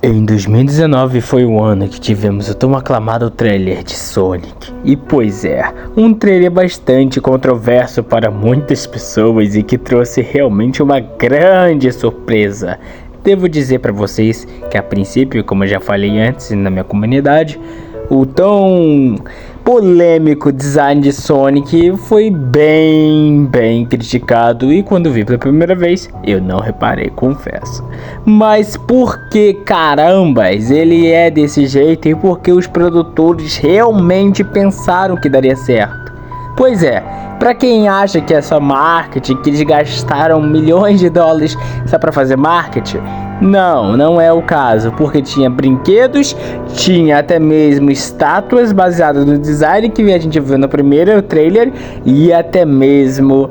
Em 2019 foi o ano que tivemos o tão aclamado trailer de Sonic. E pois é, um trailer bastante controverso para muitas pessoas e que trouxe realmente uma grande surpresa. Devo dizer para vocês que a princípio, como eu já falei antes na minha comunidade, o tão polêmico design de Sonic foi bem criticado, e quando vi pela primeira vez eu não reparei, confesso. Mas por que carambas ele é desse jeito e por que os produtores realmente pensaram que daria certo? Pois é, pra quem acha que é só marketing, que eles gastaram milhões de dólares só pra fazer marketing, não é o caso, porque tinha brinquedos, tinha até mesmo estátuas baseadas no design que a gente viu no primeiro trailer, e até mesmo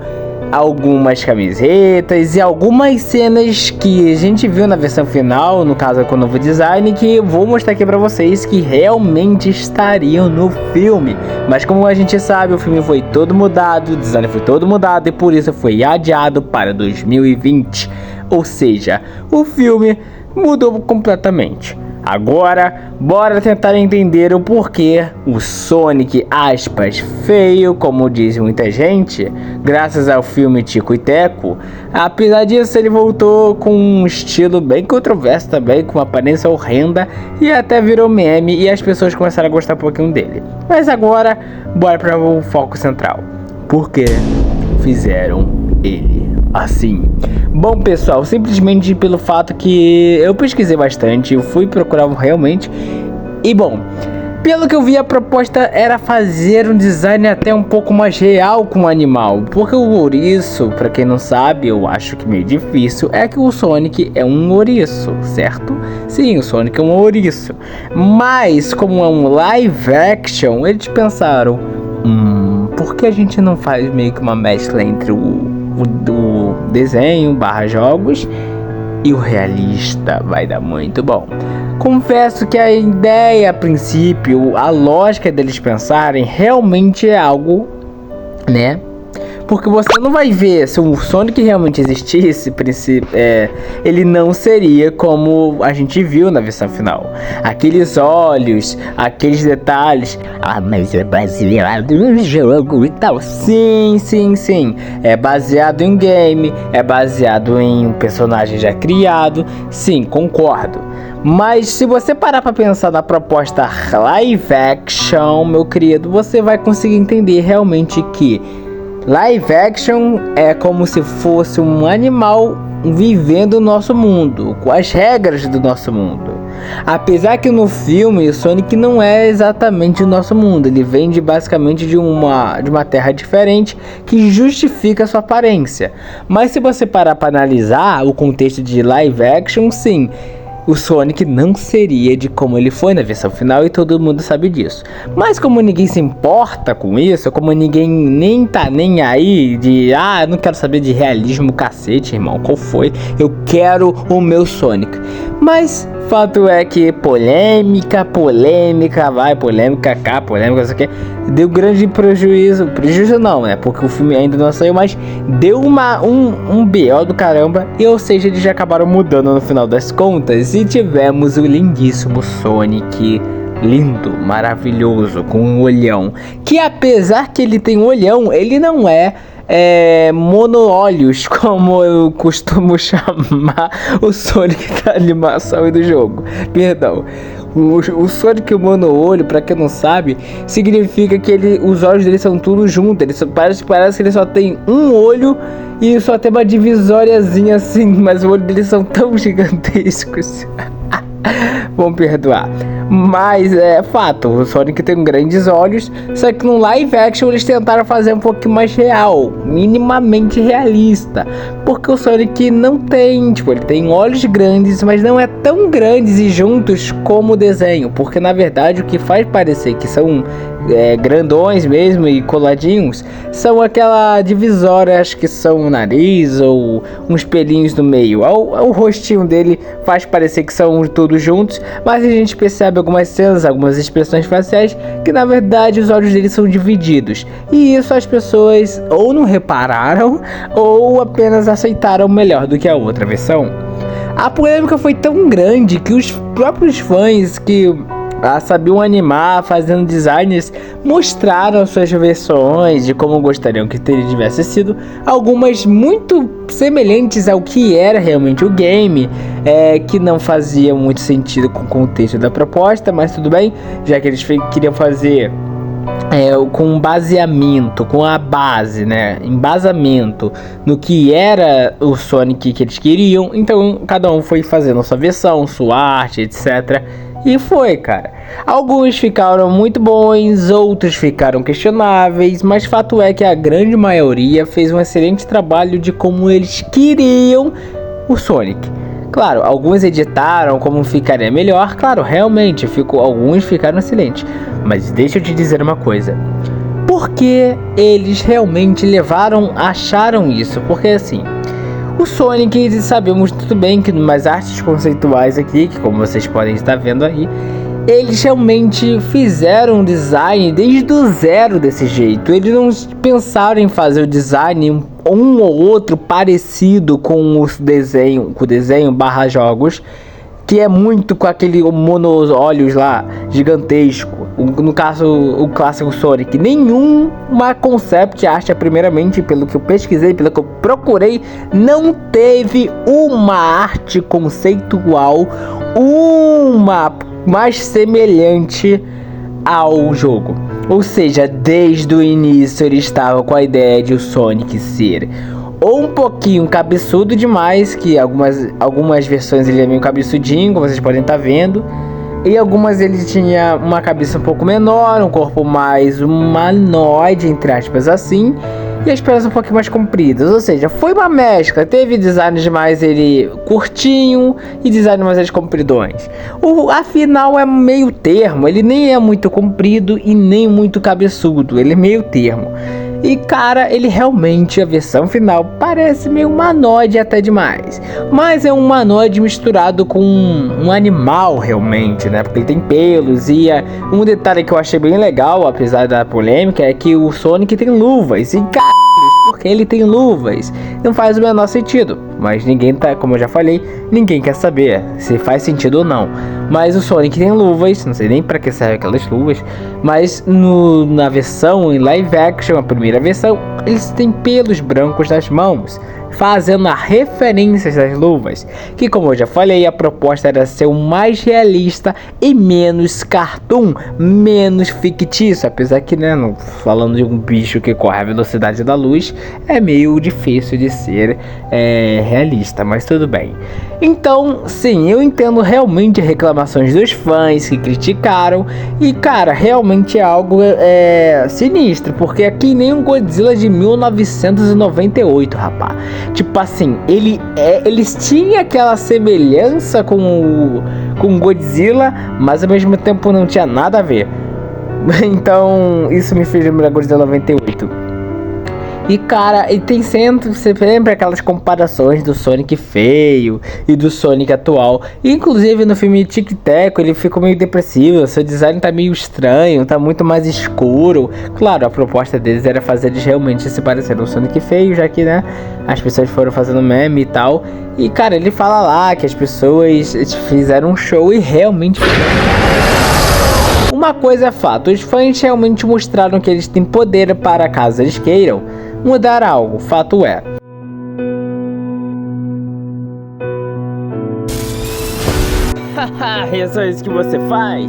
algumas camisetas e algumas cenas que a gente viu na versão final, no caso com o novo design, que eu vou mostrar aqui pra vocês que realmente estariam no filme. Mas como a gente sabe, o filme foi todo mudado, o design foi todo mudado e por isso foi adiado para 2020. Ou seja, o filme mudou completamente. Agora, bora tentar entender o porquê o Sonic, aspas, feio, como diz muita gente, graças ao filme Tico e Teco. Apesar disso, ele voltou com um estilo bem controverso também, com uma aparência horrenda, e até virou meme e as pessoas começaram a gostar um pouquinho dele. Mas agora, bora para o foco central. Por que fizeram ele assim? Bom, pessoal, simplesmente pelo fato que eu pesquisei bastante, eu fui procurar realmente, e bom, pelo que eu vi, a proposta era fazer um design até um pouco mais real com o animal, porque o ouriço, pra quem não sabe, eu acho que meio difícil, é que o Sonic é um ouriço, certo? Sim, o Sonic é um ouriço, mas como é um live action, eles pensaram, por que a gente não faz meio que uma mescla entre o desenho / jogos e o realista? Vai dar muito bom. Confesso que a ideia, a princípio, a lógica deles pensarem realmente é algo, né? Porque você não vai ver, se o Sonic realmente existisse, ele não seria como a gente viu na versão final. Aqueles olhos, aqueles detalhes. Mas é baseado em jogo e tal. Sim. É baseado em game, é baseado em um personagem já criado. Sim, concordo. Mas se você parar pra pensar na proposta live action, meu querido, você vai conseguir entender realmente que live action é como se fosse um animal vivendo o nosso mundo, com as regras do nosso mundo. Apesar que no filme o Sonic não é exatamente o nosso mundo, ele vem basicamente de uma terra diferente que justifica a sua aparência. Mas se você parar para analisar o contexto de live action, sim, o Sonic não seria de como ele foi na versão final e todo mundo sabe disso. Mas como ninguém se importa com isso, como ninguém nem tá nem aí de eu não quero saber de realismo, cacete, irmão, qual foi? Eu quero o meu Sonic. Mas fato é que polêmica, não sei o que, deu grande prejuízo não, né, porque o filme ainda não saiu, mas deu um BO do caramba, e ou seja, eles já acabaram mudando no final das contas, e tivemos o lindíssimo Sonic, lindo, maravilhoso, com um olhão, que apesar que ele tem um olhão, ele não é mono-olhos, como eu costumo chamar o Sonic da animação e do jogo. Perdão. O Sonic mono-olho, pra quem não sabe, significa que os olhos dele são tudo junto. Parece que ele só tem um olho e só tem uma divisóriazinha assim, mas os olhos dele são tão gigantescos. Vão perdoar. Mas é fato, o Sonic tem grandes olhos, só que no live action eles tentaram fazer um pouco mais real, minimamente realista, porque o Sonic não tem, ele tem olhos grandes, mas não é tão grandes e juntos como o desenho, porque na verdade o que faz parecer que são grandões mesmo e coladinhos são aquela divisória, acho que são o nariz ou uns pelinhos no meio. O rostinho dele faz parecer que são todos juntos, mas a gente percebe algumas cenas, algumas expressões faciais que na verdade os olhos dele são divididos, e isso as pessoas ou não repararam ou apenas aceitaram melhor do que a outra versão. A polêmica foi tão grande que os próprios fãs que sabiam animar, fazendo designs, mostraram suas versões de como gostariam que ele tivesse sido, algumas muito semelhantes ao que era realmente o game, que não fazia muito sentido com o contexto da proposta, mas tudo bem, já que eles queriam fazer com baseamento, com a base, né, embasamento no que era o Sonic que eles queriam, então cada um foi fazendo a sua versão, sua arte, etc. E foi, cara. Alguns ficaram muito bons, outros ficaram questionáveis, mas fato é que a grande maioria fez um excelente trabalho de como eles queriam o Sonic. Claro, alguns editaram como ficaria melhor, claro, realmente alguns ficaram excelentes. Mas deixa eu te dizer uma coisa. Por que eles realmente acharam isso? Porque assim, o Sonic, sabemos muito bem que nas artes conceituais aqui, que como vocês podem estar vendo aí, eles realmente fizeram um design desde o zero desse jeito. Eles não pensaram em fazer o design um ou outro parecido com o desenho barra jogos, que é muito com aquele mono-olhos lá, gigantesco. No caso, o clássico Sonic. Nenhuma concept art, primeiramente, pelo que eu pesquisei, pelo que eu procurei, não teve uma arte conceitual, uma mais semelhante ao jogo. Ou seja, desde o início ele estava com a ideia de o Sonic ser ou um pouquinho cabeçudo demais, que algumas versões ele é meio cabeçudinho, como vocês podem estar vendo, e algumas ele tinha uma cabeça um pouco menor, um corpo mais humanoide, entre aspas assim, e as pernas um pouquinho mais compridas. Ou seja, foi uma mescla. Teve designs mais ele curtinho e designs mais eles compridões. Afinal é meio termo, ele nem é muito comprido e nem muito cabeçudo, ele é meio termo. E cara, ele realmente, a versão final parece meio humanoide até demais. Mas é um humanoide misturado com um animal realmente, né? Porque ele tem pelos e um detalhe que eu achei bem legal, apesar da polêmica, é que o Sonic tem luvas. E cara, porque ele tem luvas, não faz o menor sentido. Mas ninguém como eu já falei, ninguém quer saber se faz sentido ou não. Mas o Sonic tem luvas, não sei nem pra que servem aquelas luvas. Mas na versão em live action, a primeira versão, eles têm pelos brancos nas mãos, fazendo a referência das luvas, que como eu já falei, a proposta era ser o mais realista e menos cartoon, menos fictício, apesar que, né, falando de um bicho que corre a velocidade da luz, é meio difícil de ser realista, mas tudo bem. Então, sim, eu entendo realmente reclamações dos fãs que criticaram, e cara, realmente é algo sinistro, porque aqui nem um Godzilla de 1998, rapaz. Tipo assim, eles tinham aquela semelhança com o Godzilla, mas ao mesmo tempo não tinha nada a ver. Então, isso me fez lembrar Godzilla 98. E cara, e tem sempre aquelas comparações do Sonic feio e do Sonic atual. E, inclusive no filme Tic Tac ele ficou meio depressivo, seu design tá meio estranho, tá muito mais escuro. Claro, a proposta deles era fazer eles realmente se parecerem um Sonic feio, já que, né, as pessoas foram fazendo meme e tal. E cara, ele fala lá que as pessoas fizeram um show e realmente... Uma coisa é fato, os fãs realmente mostraram que eles têm poder para, caso eles queiram, mudar algo, fato é. Haha, é só isso que você faz?